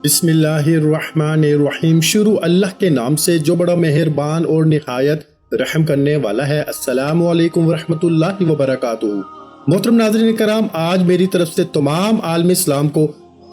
बिस्मिल्लाहिर्रहमानिर्रहीम। शुरू अल्लाह के नाम से जो बड़ा मेहरबान और निहायत रहम करने वाला है। अस्सलामु अलैकुम वरहमतुल्लाहि वबरकातुहू। मोहतरम नाज़रीन कराम, आज मेरी तरफ से तमाम आलम इस्लाम को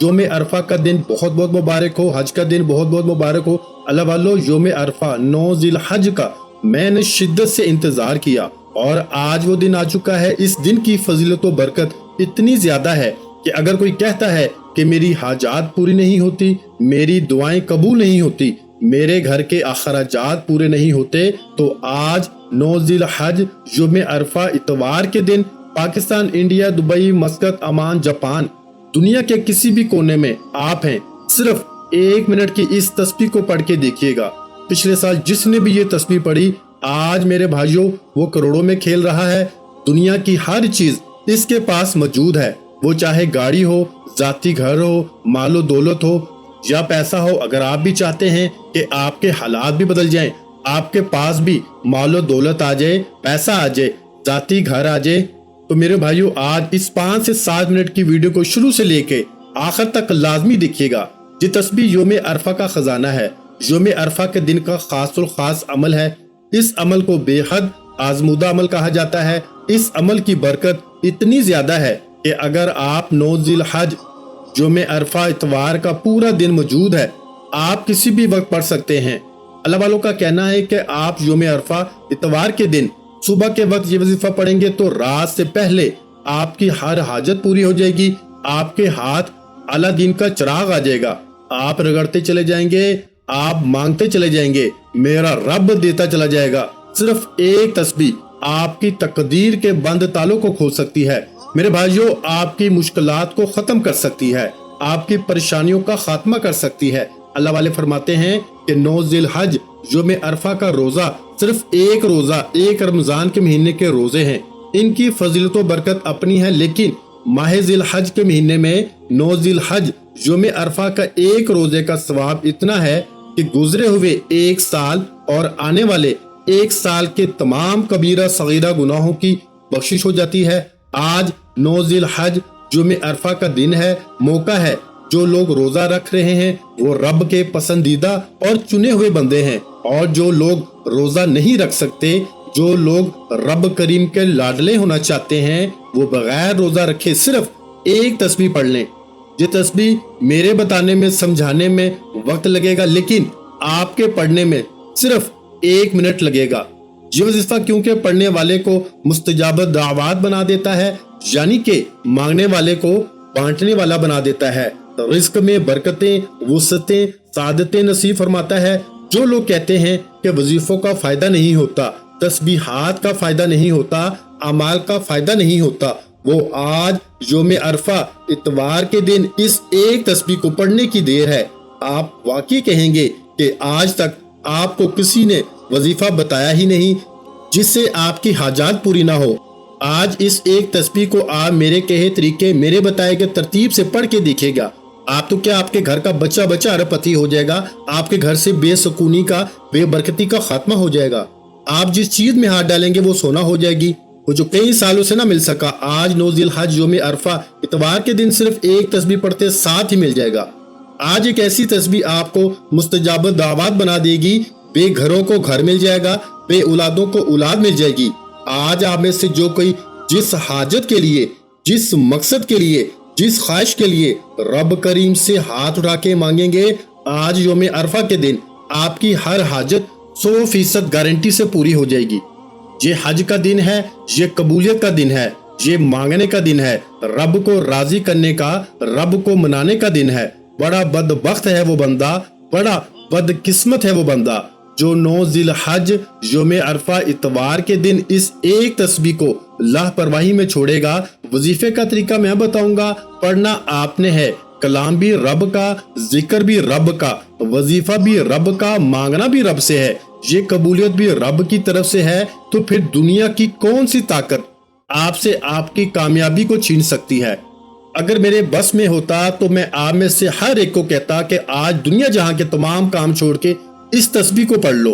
योम अरफा का दिन बहुत बहुत मुबारक हो, हज का दिन बहुत बहुत मुबारक हो। अल्लाह वालो, योम अरफा 9 ज़िलहज का मैंने शिद्दत से इंतज़ार किया और आज वो दिन आ चुका है। इस दिन की फजीलत व बरकत इतनी ज़्यादा है कि अगर कोई कहता है कि मेरी हाजात पूरी नहीं होती, मेरी दुआएं कबूल नहीं होती, मेरे घर के अखराजात पूरे नहीं होते, तो आज 9 ज़िलहज योम अरफा इतवार के दिन पाकिस्तान, इंडिया, दुबई, मस्कत, अमान, जापान, दुनिया के किसी भी कोने में आप हैं, सिर्फ 1 मिनट की इस तस्बीह को पढ़ के देखिएगा। पिछले साल जिसने भी ये तस्बीह पढ़ी, आज मेरे भाइयों वो करोड़ों में खेल रहा है। दुनिया की हर चीज इसके पास मौजूद है, वो चाहे गाड़ी हो, जाती घर हो, मालो दौलत हो या पैसा हो। अगर आप भी चाहते हैं कि आपके हालात भी बदल जाएं, आपके पास भी मालो दौलत आ जाए, पैसा आ जाए, जाती घर आ जाए, तो मेरे भाइयों आज इस 5 से 7 मिनट की वीडियो को शुरू से लेके आखिर तक लाजमी देखिएगा। ये तस्बीह योम अरफा का खजाना है, योम अरफा के दिन का खास अमल है। इस अमल को बेहद आजमूदा अमल कहा जाता है। इस अमल की बरकत इतनी ज्यादा है कि अगर आप 9 ज़िलहज योम अरफा इतवार का पूरा दिन मौजूद है, आप किसी भी वक्त पढ़ सकते हैं। अल्लाह वालों का कहना है कि आप योम अरफा इतवार के दिन सुबह के वक्त ये वजीफा पढ़ेंगे तो रात से पहले आपकी हर हाजत पूरी हो जाएगी। आपके हाथ अल्लाह दीन का चिराग आ जाएगा, आप रगड़ते चले जाएंगे, आप मांगते चले जाएंगे, मेरा रब देता चला जाएगा। सिर्फ एक तस्बीह आपकी तकदीर के बंद तालों को खोल सकती है। मेरे भाइयों, आपकी मुश्किलात को खत्म कर सकती है, आपकी परेशानियों का खात्मा कर सकती है। अल्लाह वाले फरमाते हैं कि 9 ज़िलहज योम अरफा का रोजा सिर्फ एक रोजा, एक रमजान के महीने के रोजे हैं। इनकी फजीलत व बरकत अपनी है, लेकिन माह ज़िलहज के महीने में 9 ज़िलहज योम अरफा का एक रोजे का सवाब इतना है कि गुजरे हुए 1 साल और आने वाले 1 साल के तमाम कबीरा सगीरा गुनाहों की बख्शिश हो जाती है। आज 9 ज़िलहज योम अरफा का दिन है, मौका है। जो लोग रोजा रख रहे हैं वो रब के पसंदीदा और चुने हुए बंदे हैं, और जो लोग रोजा नहीं रख सकते, जो लोग रब करीम के लाडले होना चाहते हैं, वो बगैर रोजा रखे सिर्फ एक तस्बीह पढ़ लें। ये तस्बीह मेरे बताने में, समझाने में वक्त लगेगा, लेकिन आपके पढ़ने में सिर्फ 1 मिनट लगेगा। ये वजीफा क्योंकि पढ़ने वाले को मुस्तजाब दावत बना देता है, यानी कि मांगने वाले को बांटने वाला बना देता है, रिस्क में बरकतें, वुसअतें, सादतें नसीब फरमाता है। जो लोग कहते हैं कि वजीफों का फायदा नहीं होता, तस्बीहात का फायदा नहीं होता, अमाल का फायदा नहीं होता, वो आज योम अरफा इतवार के दिन इस एक तस्बीह को पढ़ने की देर है। आप वाकई कहेंगे कि आज तक आपको किसी ने वजीफा बताया ही नहीं जिससे आपकी हाजात पूरी ना हो। आज इस एक तस्बीह को आप मेरे कहे तरीके, मेरे बताए गए तरतीब से पढ़ के देखिएगा। आप तो क्या, आपके घर का बच्चा अरबपति हो जाएगा, आपके घर से बेसुकूनी का, बेबरकती का खात्मा हो जाएगा। आप जिस चीज में हाथ डालेंगे वो सोना हो जाएगी, वो जो कई सालों से ना मिल सका, आज 9 ज़िलहज योम अरफा इतवार के दिन सिर्फ एक तस्बीह पढ़ते साथ ही मिल जाएगा। आज एक ऐसी तस्बीह आपको मुस्तजाब दावत बना देगी, बेघरों को घर मिल जाएगा, बे औलादों को औलाद मिल जाएगी। आज आप में से जो कोई जिस हाजत के लिए, जिस मकसद के लिए, जिस ख्वाहिश के लिए रब करीम से हाथ उठा के मांगेंगे, आज योम अरफा के दिन आपकी हर हाजत 100% गारंटी से पूरी हो जाएगी। ये हज का दिन है, ये कबूलियत का दिन है, ये मांगने का दिन है, रब को राजी करने का, रब को मनाने का दिन है। बड़ा बदबख्त है वो बंदा, बड़ा बदकिस्मत है वो बंदा जो 9 ज़िलहज योम अरफा इतवार के दिन इस एक तस्बीह को लापरवाही में छोड़ेगा। वजीफे का तरीका मैं बताऊंगा, पढ़ना आपने है, कलाम भी रब का, जिक्र भी रब का, वजीफा भी रब का, मांगना भी रब से है, ये कबूलियत भी रब की तरफ से है। तो फिर दुनिया की कौन सी ताकत आपसे आपकी कामयाबी को छीन सकती है? अगर मेरे बस में होता तो मैं आप में से हर एक को कहता कि आज दुनिया जहां के तमाम काम छोड़ के इस तस्बीह को पढ़ लो।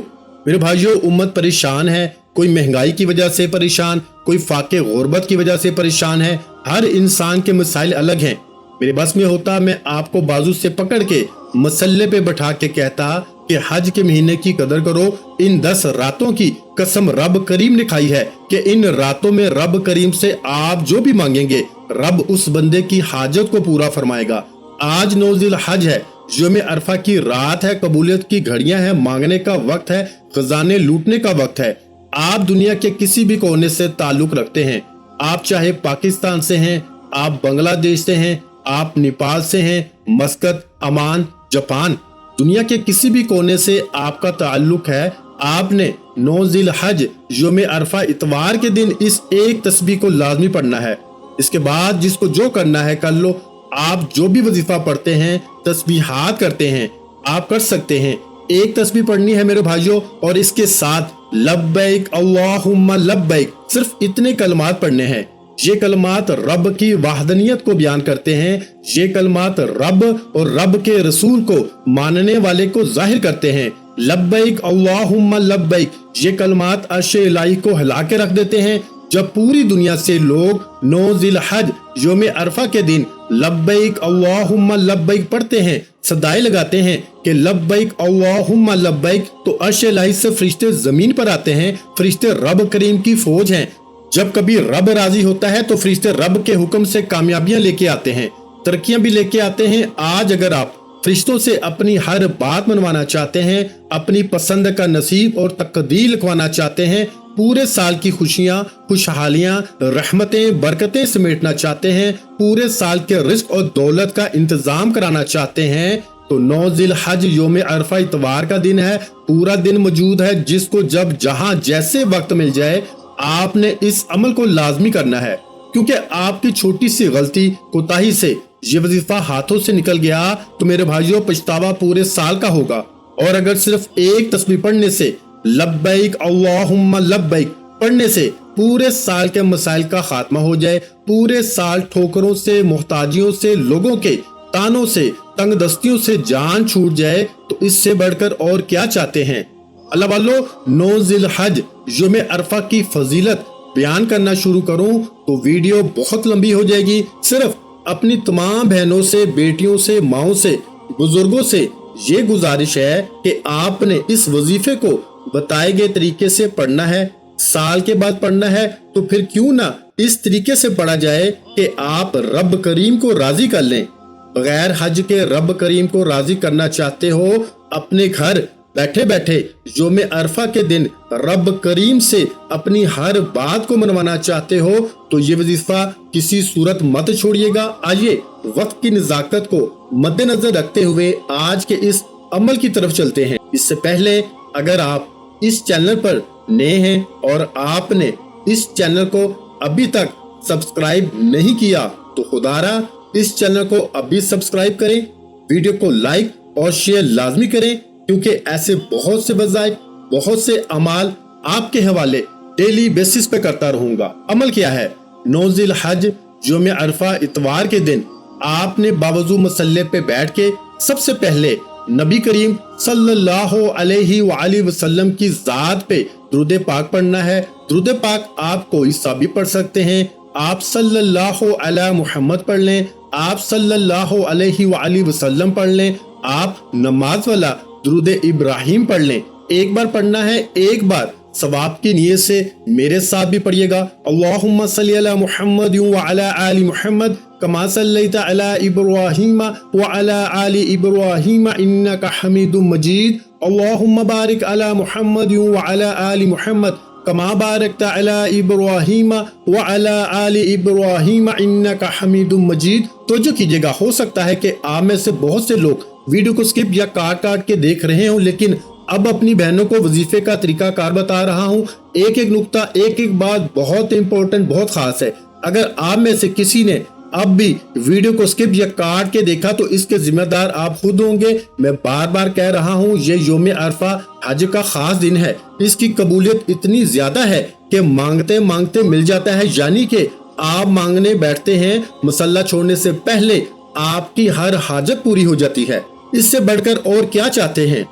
मेरे भाइयों, उम्मत परेशान है, कोई महंगाई की वजह से परेशान, कोई फाके गुर्बत की वजह से परेशान है। हर इंसान के मसाइल अलग हैं, मेरे बस में होता मैं आपको बाजू से पकड़ के मसल्ले पे बैठा के कहता कि हज के महीने की कदर करो। इन 10 रातों की कसम रब करीम ने खाई है कि इन रातों में रब करीम से आप जो भी मांगेंगे रब उस बंदे की हाजत को पूरा फरमाएगा। आज 9 ज़िल हज है, यौम अरफा की रात है, कबूलियत की घड़ियां हैं, मांगने का वक्त है, खजाने लूटने का वक्त है। आप दुनिया के किसी भी कोने से ताल्लुक रखते हैं, आप चाहे पाकिस्तान से हैं, आप बांग्लादेश से हैं, आप नेपाल से हैं, मस्कत, अमान, जापान, दुनिया के किसी भी कोने से आपका ताल्लुक है, आपने 9 ज़िल हज यौम अरफा इतवार के दिन इस एक तस्बीह को लाजमी पढ़ना है। इसके बाद जिसको जो करना है कर लो। आप जो भी वजीफा पढ़ते हैं, तस्बीहात करते हैं, आप कर सकते हैं। एक तस्बीह पढ़नी है मेरे भाइयों और इसके साथ लब्बैक अल्लाहुम्मा लब्बैक, सिर्फ इतने कलमात पढ़ने हैं। ये कलमात रब की वाहदनियत को बयान करते हैं। ये कलमात रब और रब के रसूल को मानने वाले को जाहिर करते हैं। लब्बैक अल्लाहुम्मा लब्बैक, ये कलमात अर्शे इलाही को हिला के रख देते हैं। जब पूरी दुनिया से लोग 9 ज़िल हज यौम अरफा के दिन लब्बैक अल्लाहुम्मा लब्बैक पढ़ते हैं, सदाए लगाते हैं कि लब्बैक अल्लाहुम्मा लब्बैक, तो अर्शे इलाही से फरिश्ते जमीन पर आते हैं। फरिश्ते रब करीम की फौज हैं। जब कभी रब राजी होता है तो फरिश्ते रब के हुक्म से कामयाबियां लेके आते हैं, तरक्कियां भी लेके आते हैं। आज अगर आप फरिश्तों से अपनी हर बात मनवाना चाहते हैं, अपनी पसंद का नसीब और तकदीर लिखवाना चाहते हैं, पूरे साल की खुशियां, खुशहालियां, रहमतें, बरकतें समेटना चाहते हैं, पूरे साल के रिस्क और दौलत का इंतजाम कराना चाहते हैं, तो 9 ज़िल हज यौम अरफा इतवार का दिन है। पूरा दिन मौजूद है, जिसको जब जहां जैसे वक्त मिल जाए आपने इस अमल को लाजमी करना है, क्योंकि आपकी छोटी सी गलती, कोताही से ये वजीफा हाथों से निकल गया तो मेरे भाइयों पछतावा पूरे साल का होगा। और अगर सिर्फ एक तस्बीह पढ़ने से, लब्बैक अल्लाहुम्मा लब्बैक पढ़ने से पूरे साल के मसाइल का खात्मा हो जाए, पूरे साल ठोकरों से, मोहताजियों से, लोगों के तानों से, तंगदस्तियों से जान छूट जाए, तो इससे बढ़कर और क्या चाहते हैं। अल्लाह वालों, 9 ज़िल हज यौम अरफा की फजीलत बयान करना शुरू करूं तो वीडियो बहुत लंबी हो जाएगी। सिर्फ अपनी तमाम बहनों से, बेटियों से, माओं से, बुजुर्गों से ये गुजारिश है कि आपने इस वजीफे को बताए गए तरीके से पढ़ना है। साल के बाद पढ़ना है तो फिर क्यों ना इस तरीके से पढ़ा जाए कि आप रब करीम को राजी कर लें। बगैर हज के रब करीम को राजी करना चाहते हो, अपने घर बैठे बैठे यौम अरफा के दिन रब करीम से अपनी हर बात को मनवाना चाहते हो, तो ये वजीफा किसी सूरत मत छोड़िएगा। आइए वक्त की नजाकत को मद्देनजर रखते हुए आज के इस अमल की तरफ चलते हैं। इससे पहले अगर आप इस चैनल पर नए हैं और आपने इस चैनल को अभी तक सब्सक्राइब नहीं किया तो खुदारा इस चैनल को अभी सब्सक्राइब करें, वीडियो को लाइक और शेयर लाजमी करें, क्योंकि ऐसे बहुत से वज़ाइफ, बहुत से अमाल आपके हवाले डेली बेसिस पे करता रहूंगा। अमल क्या है? 9 ज़िल हज यौम अरफा इतवार के दिन आपने बावजू मसल्ले पे बैठ के सबसे पहले नबी करीम सल्लल्लाहु अलैहि वसल्लम की जात पे दुरूद पाक पढ़ना है। दुरूद पाक आप कोई सा भी पढ़ सकते हैं। आप सल्लल्लाहु अला मुहम्मद पढ़ लें, आप सल्लल्लाहु अलैहि वसल्लम पढ़ लें, आप नमाज वाला दुरूद इब्राहिम पढ़ लें। एक बार पढ़ना है, एक बार सवाब की नियत से मेरे साथ भी पढ़िएगा। अल्लाहुम्मा सल्ली अला मुहम्मद व अला आलि मुहम्मद कमा सल्लैता अला इब्राहीम व अला आलि इब्राहीम इन्नका हमीदुम मजीद। अल्लाहुम्मा बारिक अला मुहम्मद व अला आलि मुहम्मद कमा बारकता अला इब्राहीम व अला आलि इब्राहीम इन्नका हमीदुम मजीद। तो जो कीजिएगा, हो सकता है कि आप में से बहुत से लोग वीडियो को स्किप या काट काट के देख रहे हो, लेकिन अब अपनी बहनों को वजीफे का तरीका कार बता रहा हूँ। एक एक नुक्ता, एक एक बात बहुत इंपॉर्टेंट, बहुत खास है। अगर आप में से किसी ने अब भी वीडियो को स्किप या काट के देखा तो इसके जिम्मेदार आप खुद होंगे। मैं बार बार कह रहा हूँ, ये यौम अरफा हज का खास दिन है। इसकी कबूलियत इतनी ज्यादा है कि मांगते मांगते मिल जाता है। यानी कि आप मांगने बैठते हैं, मसल्ला छोड़ने से पहले आपकी हर हाजत पूरी हो जाती है। इससे बढ़कर और क्या चाहते हैं?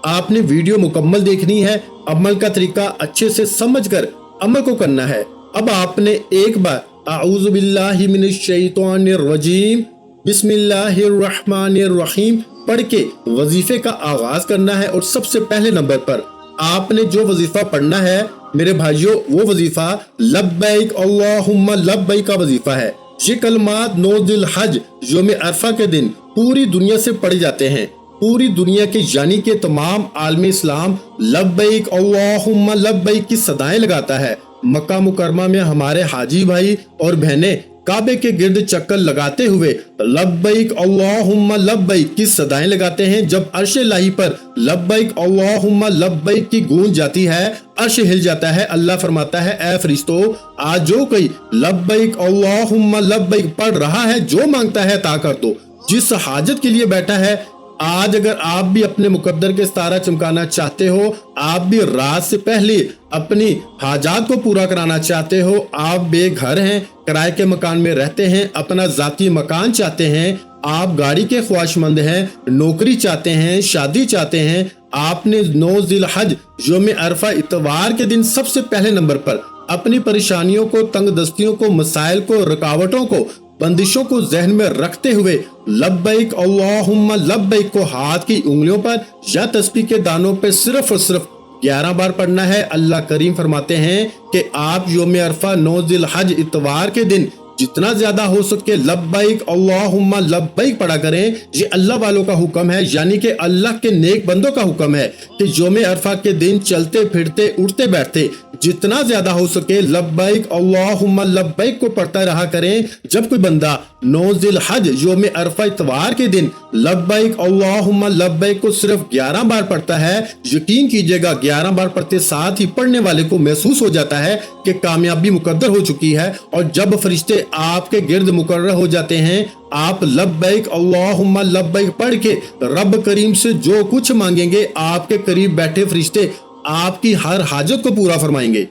आपने वीडियो मुकम्मल देखनी है, अमल का तरीका अच्छे से समझकर अमल को करना है। अब आपने एक बार आऊज़ु बिल्लाहि मिनश शैतानिर रजीम बिस्मिल्लाहिर्रहमानिर्रहीम पढ़ के वजीफे का आगाज करना है। और सबसे पहले नंबर पर आपने जो वजीफा पढ़ना है मेरे भाइयों, वो वजीफा लब्बैक अल्लाहुम्मा लब्बैक का वजीफा है। ये कलमात 9 ज़िल-हज यौम अरफा के दिन पूरी दुनिया से पढ़े जाते हैं। पूरी दुनिया के यानी के तमाम आलम इस्लाम लब्बैक अल्लाहुम्मा लब्बैक की सदाएं लगाता है। मक्का मुकरमा में हमारे हाजी भाई और बहनें काबे के गिर्द चक्कर लगाते हुए लब्बैक अल्लाहुम्मा लब्बैक की सदाएं लगाते हैं। जब अर्श इलाही पर लब्बैक अल्लाहुम्मा लब्बैक की गूंज जाती है, अर्श हिल जाता है। अल्लाह फरमाता है, ऐ फरिश्तों, आज जो कोई लब्बैक अल्लाहुम्मा लब्बैक पढ़ रहा है, जो मांगता है अता कर दो। जिस हाजत के लिए बैठा है, आज अगर आप भी अपने मुकद्दर के सितारा चमकाना चाहते हो, आप भी रात से पहले अपनी हाजात को पूरा कराना चाहते हो, आप बेघर हैं, किराए के मकान में रहते हैं, अपना जाती मकान चाहते हैं, आप गाड़ी के ख्वाहिशमंद हैं, नौकरी चाहते हैं, शादी चाहते हैं, आपने 9 ज़िल-हज यौम अरफा इतवार के दिन सबसे पहले नंबर पर अपनी परेशानियों को, तंगदस्तियों को, मसाइल को, रुकावटों को, बंदिशों को जहन में रखते हुए लब्बैक अल्लाहुम्मा लब्बैक को हाथ की उंगलियों पर या तस्बीह के दानों पे सिर्फ और सिर्फ 11 बार पढ़ना है। अल्लाह करीम फरमाते हैं कि आप यौम अरफा 9 ज़िल-हज इतवार के दिन जितना ज्यादा हो सके लब्बैक अल्लाहुम्मा लब्बैक पढ़ा करें। ये अल्लाह वालों का हुक्म है, यानी कि अल्लाह के नेक बंदों का हुक्म है कि यौम अरफा के दिन चलते फिरते उठते बैठते जितना ज्यादा हो सके लब्बैक अल्लाहुम्मा लब्बैक को पढ़ता रहा करें। जब कोई बंदा 9 ज़िल-हज यौम अरफा इतवार के दिन लब्बैक अल्लाहुम्मा लब्बैक को सिर्फ 11 बार पढ़ता है, यकीन कीजिएगा 11 बार पढ़ते साथ ही पढ़ने वाले को महसूस हो जाता है कि कामयाबी मुकद्दर हो चुकी है। और जब फरिश्ते आपके गिर्द मुकर्रर हो जाते हैं, आप लब्बैक अल्लाहुम्मा लब्बैक पढ़ के रब करीम से जो कुछ मांगेंगे, आपके करीब बैठे फरिश्ते आपकी हर हाजत को पूरा फरमाएंगे।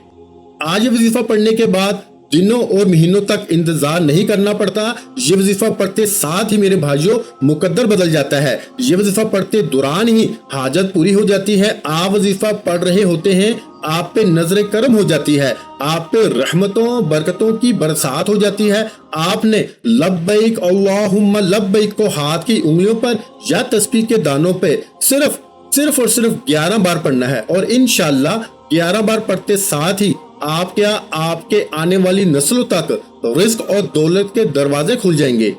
आज ये वजीफा पढ़ने के बाद दिनों और महीनों तक इंतजार नहीं करना पड़ता। ये वजीफा पढ़ते साथ ही मेरे भाइयों मुकद्दर बदल जाता है। ये वजीफा पढ़ते दौरान ही हाजत पूरी हो जाती है। आप वजीफा पढ़ रहे होते हैं, आप पे नजर करम हो जाती है, आप पे रहमतों बरकतों की बरसात हो जाती है। आपने लब्बैक अल्लाहुम्मा लब्बैक को हाथ की उंगलियों पर या तस्बीह के दानों पे सिर्फ और सिर्फ 11 बार पढ़ना है। और इंशाअल्लाह 11 बार पढ़ते साथ ही आपके आने वाली नस्लों तक रिज्क और दौलत के दरवाजे खुल जाएंगे।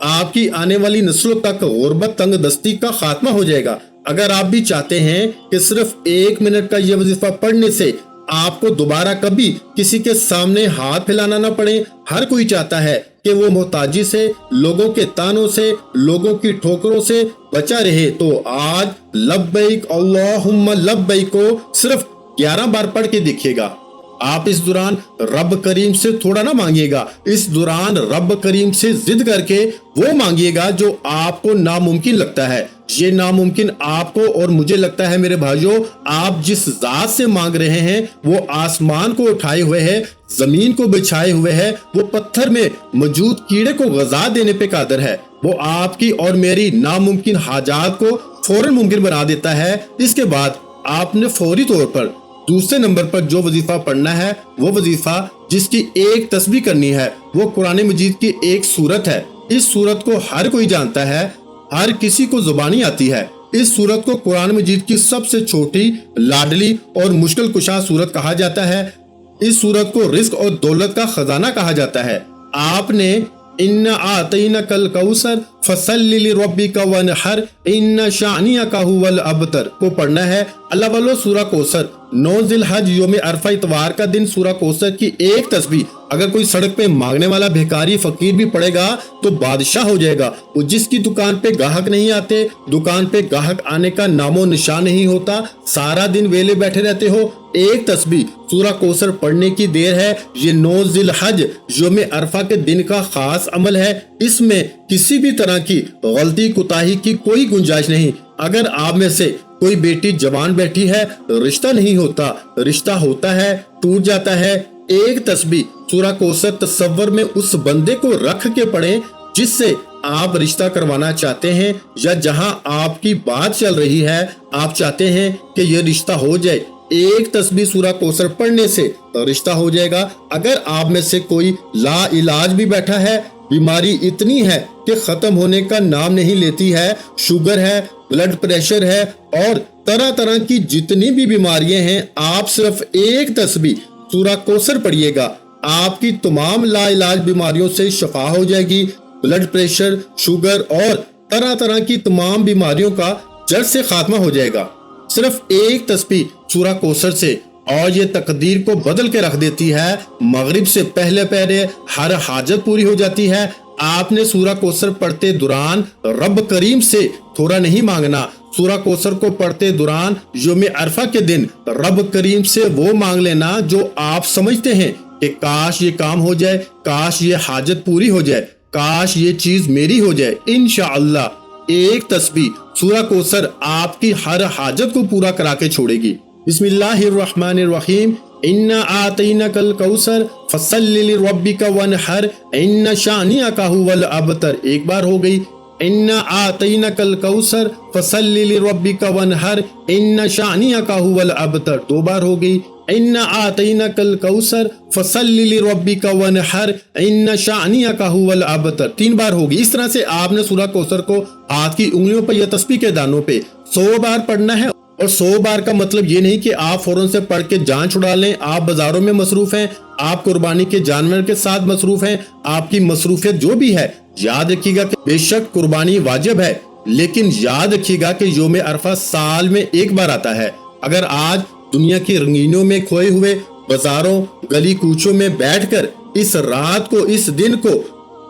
आपकी आने वाली नस्लों तक गुर्बत तंगदस्ती का खात्मा हो जाएगा। अगर आप भी चाहते हैं कि सिर्फ 1 मिनट का ये वजीफा पढ़ने से आपको दोबारा कभी किसी के सामने हाथ फैलाना ना पड़े, हर कोई चाहता है कि वो मोहताजी से, लोगों के तानों से, लोगों की ठोकरों से बचा रहे, तो आज लब्बैक अल्लाहुम्मा लब्बैक को सिर्फ 11 बार पढ़ के देखिएगा। आप इस दौरान रब करीम से थोड़ा ना मांगिएगा, इस दौरान रब करीम से जिद करके वो मांगिएगा जो आपको नामुमकिन लगता है। ये नामुमकिन आपको और मुझे लगता है मेरे भाइयों, आप जिस जात से मांग रहे हैं वो आसमान को उठाए हुए है, जमीन को बिछाए हुए है, वो पत्थर में मौजूद कीड़े को गजा देने पे कादर है। वो आपकी और मेरी नामुमकिन हाजात को फौरन मुमकिन बना देता है। इसके बाद आपने फौरी तौर पर दूसरे नंबर पर जो वजीफा पढ़ना है, वो वजीफा जिसकी एक तस्बीह करनी है, वो कुरान मजीद की एक सूरत है। इस सूरत को हर कोई जानता है, हर किसी को जुबानी आती है। इस सूरत को कुरान मजीद की सबसे छोटी, लाडली और मुश्किल कुशा सूरत कहा जाता है। इस सूरत को रिज्क और दौलत का खजाना कहा जाता है। आपने इन्ना आतैना कल कौसर फसल्लि लिरब्बिका वनहर इन्ना शानियका हुवल अबतर को पढ़ना है। अल्लाह वालों, सूरा कौसर 9 ज़िल-हज यौम अरफा इतवार का दिन सूरा कौसर की एक तस्बीह अगर कोई सड़क पे मांगने वाला भिखारी फकीर भी पड़ेगा तो बादशाह हो जाएगा। वो जिसकी दुकान पे ग्राहक नहीं आते, दुकान पे ग्राहक आने का नामो निशान नहीं होता, सारा दिन वेले बैठे रहते हो, एक तस्बीह सूरा कौसर पढ़ने की देर है। ये 9 ज़िल-हज यौम अरफा के दिन का खास अमल है। इसमें किसी भी तरह की गलती कुताही की कोई गुंजाइश नहीं। अगर आप में से कोई बेटी जवान बैठी है, रिश्ता नहीं होता, रिश्ता होता है, टूट जाता है, एक तस्बीह सूरा कौसर तसव्वुर में उस बंदे को रख के पढ़ें जिससे आप रिश्ता करवाना चाहते हैं, या जहां आपकी बात चल रही है, आप चाहते हैं कि ये रिश्ता हो जाए। एक तस्बीह सूरा कौसर पढ़ने से रिश्ता हो जाएगा। अगर आप में से कोई ला इलाज भी बैठा है, بیماری اتنی ہے کہ ختم ہونے کا نام نہیں لیتی ہے، شوگر ہے، بلڈ پریشر ہے اور طرح طرح کی جتنی بھی بیماریاں ہیں، آپ صرف ایک تسبیح سورہ کوثر پڑھیے گا، آپ کی تمام لا علاج بیماریوں سے شفا ہو جائے گی۔ بلڈ پریشر، شوگر اور طرح طرح کی تمام بیماریوں کا جڑ سے خاتمہ ہو جائے گا صرف ایک تسبیح سورہ کوثر سے، اور یہ تقدیر کو بدل کے رکھ دیتی ہے۔ مغرب سے پہلے پہلے ہر حاجت پوری ہو جاتی ہے۔ آپ نے سورہ کوثر پڑھتے دوران رب کریم سے تھوڑا نہیں مانگنا، سورہ کوثر کو پڑھتے دوران یوم عرفہ کے دن رب کریم سے وہ مانگ لینا جو آپ سمجھتے ہیں کہ کاش یہ کام ہو جائے، کاش یہ حاجت پوری ہو جائے، کاش یہ چیز میری ہو جائے۔ انشاءاللہ ایک تسبیح سورہ کوثر آپ کی ہر حاجت کو پورا کرا کے چھوڑے گی۔ بسم اللہ الرحمن الرحیم۔ اِنَّا آتَيْنَكَ الْكَوْثَرَ فَصَلِّ لِرَبِّكَ وَانْحَرْ إِنَّ شَانِئَكَ هُوَ الْأَبْتَرُ۔ ایک بار ہو گئی، اِنَّا آتَيْنَكَ الْكَوْثَرَ فَصَلِّ لِرَبِّكَ وَانْحَرْ إِنَّ شَانِئَكَ هُوَ الْأَبْتَرُ۔ دو بار ہو گئی، اِنَّا آتَيْنَكَ الْكَوْثَرَ فَصَلِّ لِرَبِّكَ وَانْحَرْ إِنَّ شَانِئَكَ هُوَ الْأَبْتَرُ۔ تین بار ہوگی۔ اس طرح سے آپ نے سورہ کوثر کو ہاتھ کی انگلیوں پر یا تسبیح کے دانوں پہ 100 بار پڑھنا ہے، اور 100 بار کا مطلب یہ نہیں کہ آپ فوراً سے پڑھ کے جان چھڑا لیں۔ آپ بازاروں میں مصروف ہیں، آپ قربانی کے جانور کے ساتھ مصروف ہیں، آپ کی مصروفیت جو بھی ہے، یاد رکھیے گا کہ بے شک قربانی واجب ہے، لیکن یاد رکھیے گا کہ یوم عرفہ سال میں ایک بار آتا ہے۔ اگر آج دنیا کی رنگینیوں میں کھوئے ہوئے بازاروں گلی کوچوں میں بیٹھ کر اس رات کو، اس دن کو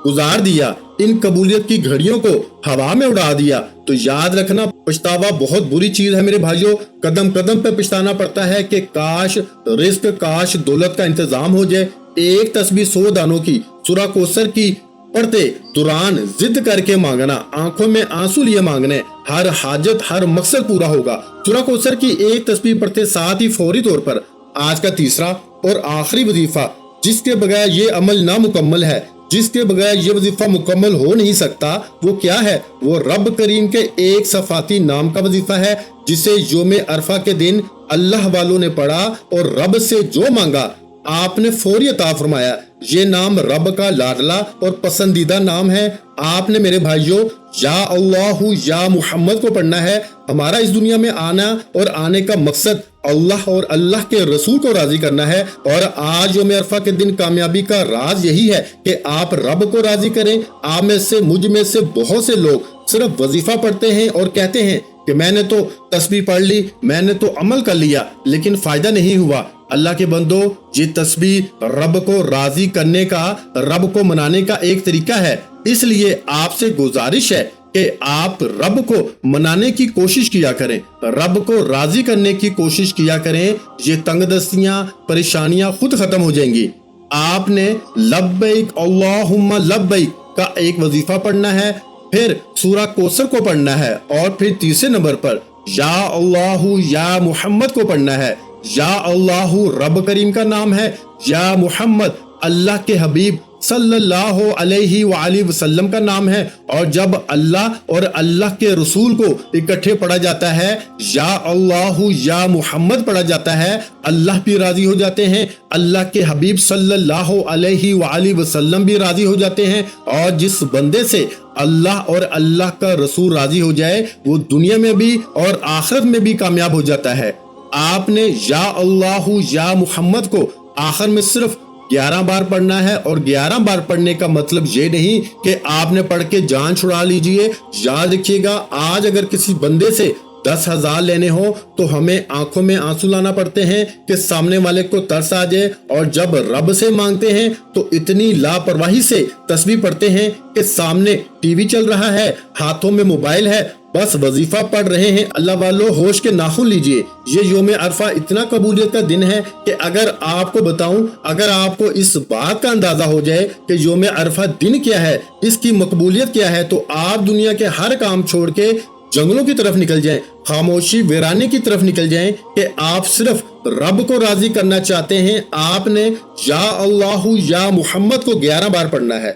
گزار دیا، ان قبولیت کی گھڑیوں کو ہوا میں اڑا دیا، تو یاد رکھنا پچھتاوا بہت بری چیز ہے میرے بھائیوں۔ قدم قدم پہ پچھتانا پڑتا ہے کہ کاش رزق، کاش دولت کا انتظام ہو جائے۔ ایک تسبیح 100 دانوں کی سورہ کوثر کی پڑھتے دوران ضد کر کے مانگنا، آنکھوں میں آنسو لیے مانگنے، ہر حاجت، ہر مقصد پورا ہوگا۔ سورہ کوثر کی ایک تسبیح پڑھتے ساتھ ہی فوری طور پر آج کا تیسرا اور آخری وظیفہ، جس کے بغیر یہ عمل نامکمل ہے، جس کے بغیر یہ وظیفہ مکمل ہو نہیں سکتا، وہ کیا ہے؟ وہ رب کریم کے ایک صفاتی نام کا وظیفہ ہے، جسے یوم عرفہ کے دن اللہ والوں نے پڑھا اور رب سے جو مانگا آپ نے فوری عطا فرمایا۔ یہ نام رب کا لاڈلا اور پسندیدہ نام ہے۔ آپ نے میرے بھائیوں یا اللہ یا محمد کو پڑھنا ہے۔ ہمارا اس دنیا میں آنا اور آنے کا مقصد اللہ اور اللہ کے رسول کو راضی کرنا ہے، اور آج یوم عرفہ کے دن کامیابی کا راز یہی ہے کہ آپ رب کو راضی کریں۔ آپ میں سے، مجھ میں سے بہت سے لوگ صرف وظیفہ پڑھتے ہیں اور کہتے ہیں کہ میں نے تو تسبیح پڑھ لی، میں نے تو عمل کر لیا، لیکن فائدہ نہیں ہوا۔ اللہ کے بندو، یہ تسبیح رب کو راضی کرنے کا، رب کو منانے کا ایک طریقہ ہے۔ اس لیے آپ سے گزارش ہے کہ آپ رب کو منانے کی کوشش کیا کریں، رب کو راضی کرنے کی کوشش کیا کریں۔ یہ تنگ دستیاں، پریشانیاں خود ختم ہو جائیں گی۔ آپ نے لبیک اللہم لبیک کا ایک وظیفہ پڑھنا ہے، پھر سورہ کوثر کو پڑھنا ہے، اور پھر تیسرے نمبر پر یا اللہ یا محمد کو پڑھنا ہے۔ یا اللہ رب کریم کا نام ہے، یا محمد اللہ کے حبیب صلی اللہ علیہ وآلہ وسلم کا نام ہے۔ اور جب اللہ اور اللہ کے رسول کو اکٹھے پڑھا جاتا ہے، یا اللہ یا محمد پڑھا جاتا ہے، اللہ بھی راضی ہو جاتے ہیں، اللہ کے حبیب صلی اللہ علیہ وآلہ وسلم بھی راضی ہو جاتے ہیں، اور جس بندے سے اللہ اور اللہ کا رسول راضی ہو جائے، وہ دنیا میں بھی اور آخرت میں بھی کامیاب ہو جاتا ہے۔ آپ نے یا اللہ یا محمد کو آخر میں صرف 11 بار پڑھنا ہے، اور 11 بار پڑھنے کا مطلب یہ نہیں کہ آپ نے پڑھ کے جان چھڑا لیجئے۔ یاد رکھیے گا، آج اگر کسی بندے سے 10,000 لینے ہو تو ہمیں آنکھوں میں آنسو لانا پڑتے ہیں کہ سامنے والے کو ترس آ جائے، اور جب رب سے مانگتے ہیں تو اتنی لاپرواہی سے تسبیح پڑھتے ہیں کہ سامنے ٹی وی چل رہا ہے، ہاتھوں میں موبائل ہے، بس وظیفہ پڑھ رہے ہیں۔ اللہ والو، ہوش کے ناخن لیجئے۔ یہ یوم عرفہ اتنا قبولیت کا دن ہے کہ اگر آپ کو بتاؤں، اگر آپ کو اس بات کا اندازہ ہو جائے کہ یوم عرفہ دن کیا ہے، اس کی مقبولیت کیا ہے، تو آپ دنیا کے ہر کام چھوڑ کے جنگلوں کی طرف نکل جائیں، خاموشی ویرانے کی طرف نکل جائیں، کہ آپ صرف رب کو راضی کرنا چاہتے ہیں۔ آپ نے یا اللہ یا محمد کو 11 بار پڑھنا ہے۔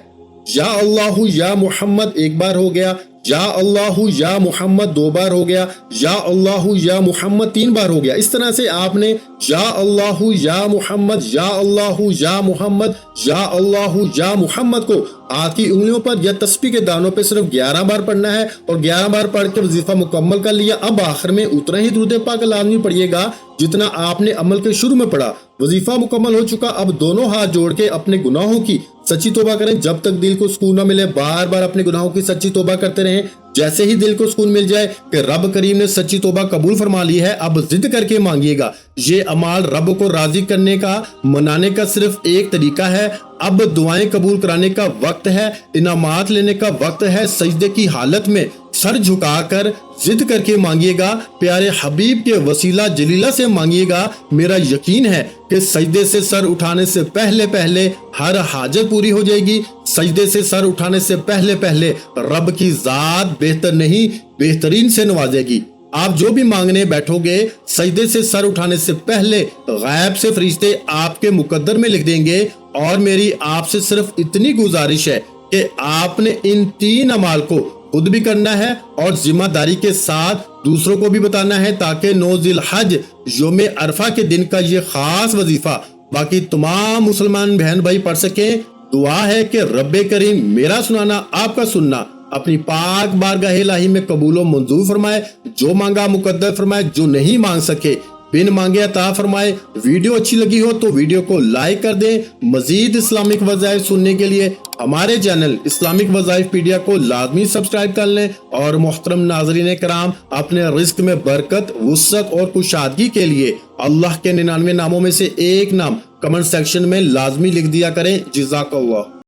یا اللہ یا محمد ایک بار ہو گیا، या अल्लाह या मोहम्मद 2 बार हो गया, या अल्लाह या मोहम्मद 3 बार हो गया। इस तरह से आपने या अल्लाह या मोहम्मद, या अल्लाह या मोहम्मद, या अल्लाह या मोहम्मद को हाथ की उंगलियों पर या तस्बीह के दानों पे सिर्फ 11 बार पढ़ना है और 11 बार पढ़ के वजीफा मुकम्मल कर लिया। अब आखिर में उतना ही दुरूद पाक लाजमी पढ़िएगा जितना आपने अमल के शुरू में पढ़ा। वजीफा मुकम्मल हो चुका, अब दोनों हाथ जोड़ के अपने गुनाहों की सच्ची तौबा करें। जब तक दिल को सुकून न मिले बार बार अपने गुनाहों की सच्ची तौबा करते रहें। जैसे ही दिल को सुकून मिल जाए कि रब करीम ने सच्ची तौबा कबूल फरमा ली है, अब जिद करके मांगिएगा। ये अमाल रब को राजी करने का, मनाने का सिर्फ एक तरीका है। अब दुआएं कबूल कराने का वक्त है, इनामात लेने का वक्त है। सजदे की हालत में सर झुकाकर जिद करके मांगिएगा, प्यारे हबीब के वसीला जलीला से मांगिएगा। मेरा यकीन है कि सजदे से सर उठाने से पहले पहले हर हाजत पूरी हो जाएगी। सजदे से सर उठाने से पहले पहले रब की जात बेहतर नहीं बेहतरीन से नवाजेगी। आप जो भी मांगने बैठोगे, सजदे से सर उठाने से पहले गैब से फरिश्ते आपके मुकद्दर में लिख देंगे। और मेरी आपसे सिर्फ इतनी गुजारिश है कि आपने इन 3 अमाल को खुद भी करना है और जिम्मेदारी के साथ दूसरों को भी बताना है, ताकि 9 ज़िल-हज यौम अरफा के दिन का ये खास वजीफा बाकी तमाम मुसलमान बहन भाई पढ़ सके। दुआ है कि रब्बे करीम मेरा सुनाना आपका सुनना अपनी पाक बारगाह इलाही में कबूल व मंजूर फरमाए। जो मांगा मुकद्दर फरमाए, जो नहीं मांग सके बिन मांगे अता फरमाए। वीडियो अच्छी लगी हो तो वीडियो को लाइक कर दें। मजीद इस्लामिक वज़ाइफ सुनने के लिए हमारे चैनल इस्लामिक वज़ाइफ पीडिया को लाजमी सब्सक्राइब कर लें। और मोहतरम नाज़रीन कराम, अपने रिस्क में बरकत, वुसअत और कुशादगी के लिए अल्लाह के 99 नामों में से एक नाम कमेंट सेक्शन में लाजमी लिख दिया करें। जज़ाकल्लाह।